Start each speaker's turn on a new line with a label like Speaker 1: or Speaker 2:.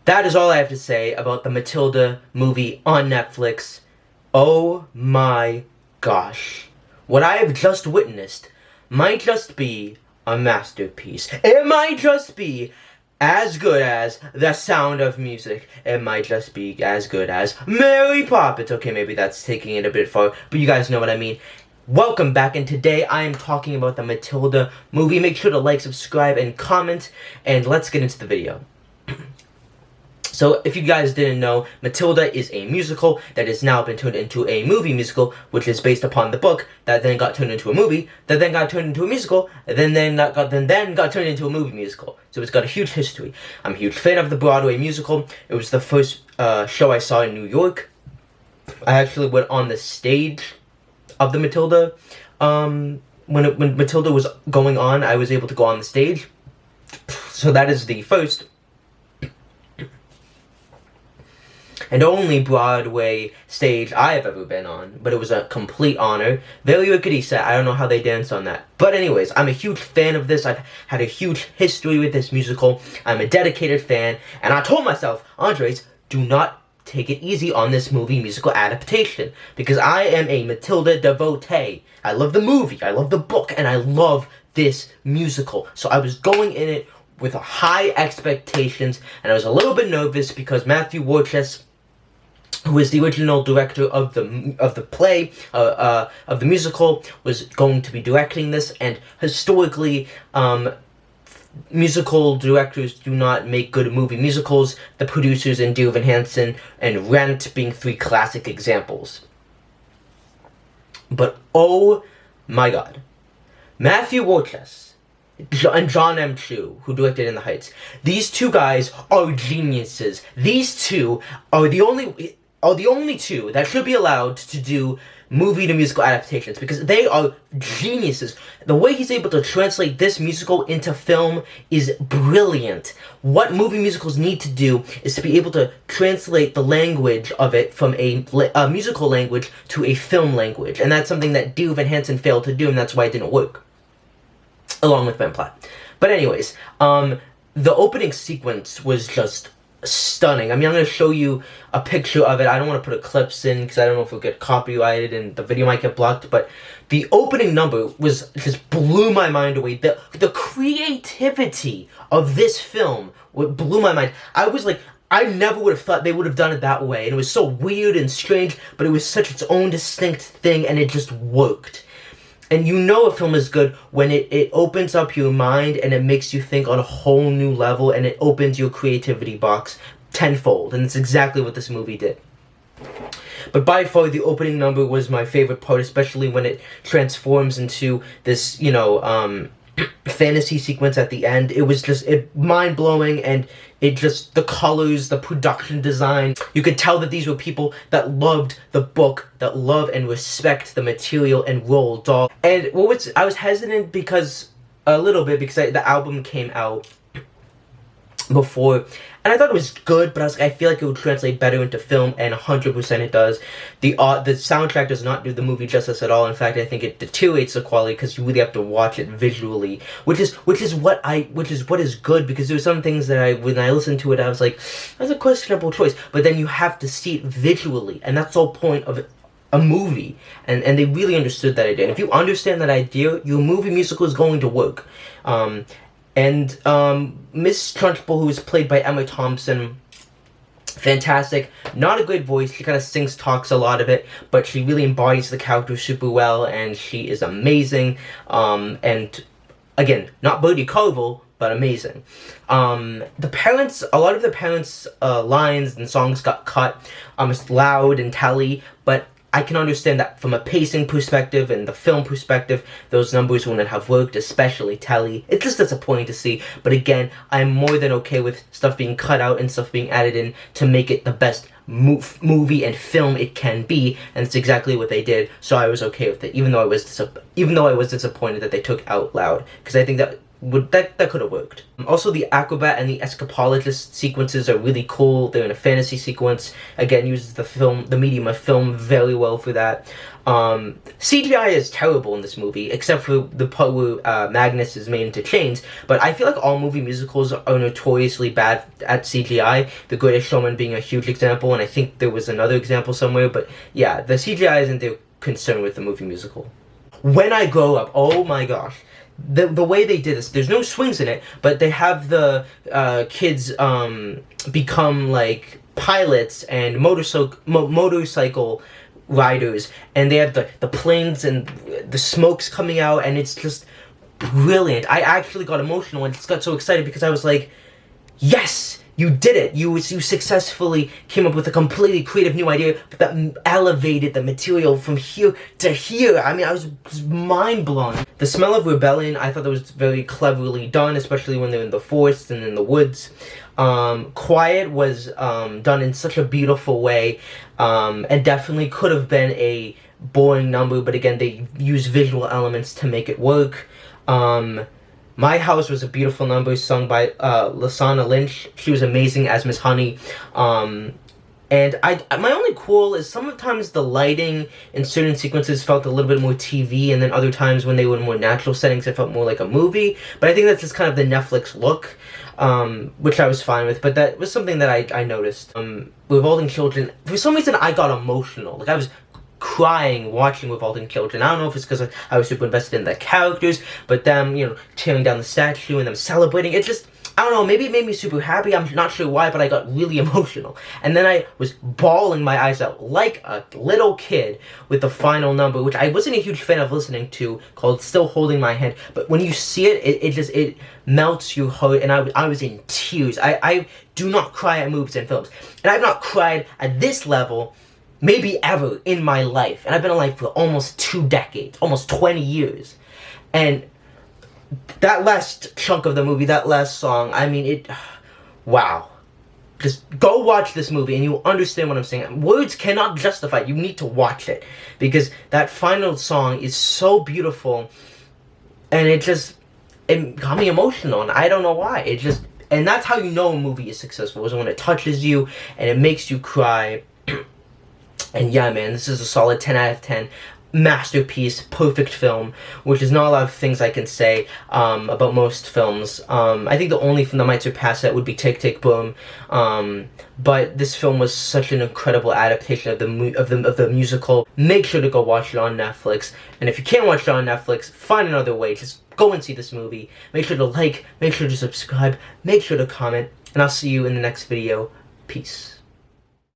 Speaker 1: that is all I have to say about the Matilda movie on Netflix. Oh my gosh. What I have just witnessed might just be a masterpiece. It might just be as good as The Sound of Music. It might just be as good as Mary Poppins. Okay, maybe that's taking it a bit far, but you guys know what I mean. Welcome back, and today I am talking about the Matilda movie. Make sure to like, subscribe, and comment, and let's get into the video. So, if you guys didn't know, Matilda is a musical that has now been turned into a movie musical, which is based upon the book that then got turned into a movie, that then got turned into a musical, and then got turned into a movie musical. So it's got a huge history. I'm a huge fan of the Broadway musical. It was the first show I saw in New York. I actually went on the stage of the Matilda. When Matilda was going on, I was able to go on the stage. So that is the first and only Broadway stage I have ever been on, but it was a complete honor. Very rickety set. I don't know how they danced on that. But anyways, I'm a huge fan of this. I've had a huge history with this musical. I'm a dedicated fan, and I told myself, Andres, do not take it easy on this movie musical adaptation, because I am a Matilda devotee. I love the movie, I love the book, and I love this musical. So I was going in it with high expectations, and I was a little bit nervous because Matthew Warchus, who is the original director of the play, of the musical, was going to be directing this, and historically, musical directors do not make good movie musicals, the producers in Dear Evan Hansen and Rent being three classic examples. But oh my god, Matthew Warchus and John M. Chu, who directed In the Heights, these two guys are geniuses. These two are the only two that should be allowed to do movie to musical adaptations, because they are geniuses. The way he's able to translate this musical into film is brilliant. What movie musicals need to do is to be able to translate the language of it from a musical language to a film language, and that's something that Dear Evan Hansen failed to do, and that's why it didn't work, along with Ben Platt. But anyways, the opening sequence was just stunning. I mean, I'm going to show you a picture of it. I don't want to put clips in because I don't know if it'll get copyrighted and the video might get blocked, but the opening number was just blew my mind away. The creativity of this film blew my mind. I was like, I never would have thought they would have done it that way, and it was so weird and strange, but it was such its own distinct thing, and it just worked. And you know a film is good when it opens up your mind and it makes you think on a whole new level, and it opens your creativity box tenfold. And it's exactly what this movie did. But by far, the opening number was my favorite part, especially when it transforms into this, fantasy sequence at the end. It was just mind-blowing, and the colors, the production design, you could tell that these were people that loved the book, that love and respect the material and Roald Dahl. And I was hesitant a little bit because the album came out before, and I thought it was good, but I was like, I feel like it would translate better into film, and 100% it does. The soundtrack does not do the movie justice at all. In fact, I think it deteriorates the quality because you really have to watch it visually, which is what is good, because there were some things that when I listened to it, I was like, that's a questionable choice, but then you have to see it visually, and that's the whole point of a movie, and they really understood that idea. And if you understand that idea, your movie musical is going to work. And Miss Trunchbull, who is played by Emma Thompson, fantastic. Not a great voice. She kind of talks a lot of it, but she really embodies the character super well, and she is amazing. And again, not Birdie Carvel, but amazing. A lot of the parents' lines and songs got cut. It's loud and telly, but I can understand that from a pacing perspective and the film perspective, those numbers wouldn't have worked, especially Telly. It's just disappointing to see, but again, I'm more than okay with stuff being cut out and stuff being added in to make it the best movie and film it can be, and it's exactly what they did, so I was okay with it, even though I was disappointed that they took out loud, because I think that could have worked. Also, the acrobat and the escapologist sequences are really cool. They're in a fantasy sequence. Again, uses the medium of film very well for that. CGI is terrible in this movie, except for the part where Magnus is made into chains. But I feel like all movie musicals are notoriously bad at CGI. The Greatest Showman being a huge example, and I think there was another example somewhere. But yeah, the CGI isn't their concern with the movie musical. When I grow up, oh my gosh. The way they did this, there's no swings in it, but they have the kids become like pilots and motorcycle riders, and they have the planes and the smokes coming out, and it's just brilliant. I actually got emotional and just got so excited because I was like, yes! You did it! You successfully came up with a completely creative new idea that elevated the material from here to here. I mean, I was mind blown. The Smell of Rebellion, I thought that was very cleverly done, especially when they're in the forest and in the woods. Quiet was done in such a beautiful way, and definitely could have been a boring number, but again, they use visual elements to make it work. My House was a beautiful number sung by Lashana Lynch. She was amazing as Miss Honey. And my only quarrel is sometimes the lighting in certain sequences felt a little bit more TV, and then other times when they were in more natural settings it felt more like a movie. But I think that's just kind of the Netflix look, which I was fine with. But that was something that I noticed. Revolting Children, for some reason I got emotional. Like I was crying watching Revolting Children. I don't know if it's because I was super invested in the characters, but them, tearing down the statue and them celebrating, it just, I don't know, maybe it made me super happy. I'm not sure why, but I got really emotional. And then I was bawling my eyes out like a little kid with the final number, which I wasn't a huge fan of listening to, called Still Holding My Hand. But when you see it, it melts your heart, and I was in tears. I do not cry at movies and films. And I've not cried at this level maybe ever in my life. And I've been alive for almost 2 decades, almost 20 years. And that last chunk of the movie, that last song, I mean, wow. Just go watch this movie and you'll understand what I'm saying. Words cannot justify it. You need to watch it. Because that final song is so beautiful. And it got me emotional. And I don't know why. And that's how you know a movie is successful. Is when it touches you and it makes you cry. And yeah, man, this is a solid 10 out of 10. Masterpiece, perfect film, which is not a lot of things I can say about most films. I think the only film that might surpass that would be Tick, Tick, Boom. But this film was such an incredible adaptation of the musical. Make sure to go watch it on Netflix. And if you can't watch it on Netflix, find another way. Just go and see this movie. Make sure to like, make sure to subscribe, make sure to comment, and I'll see you in the next video. Peace.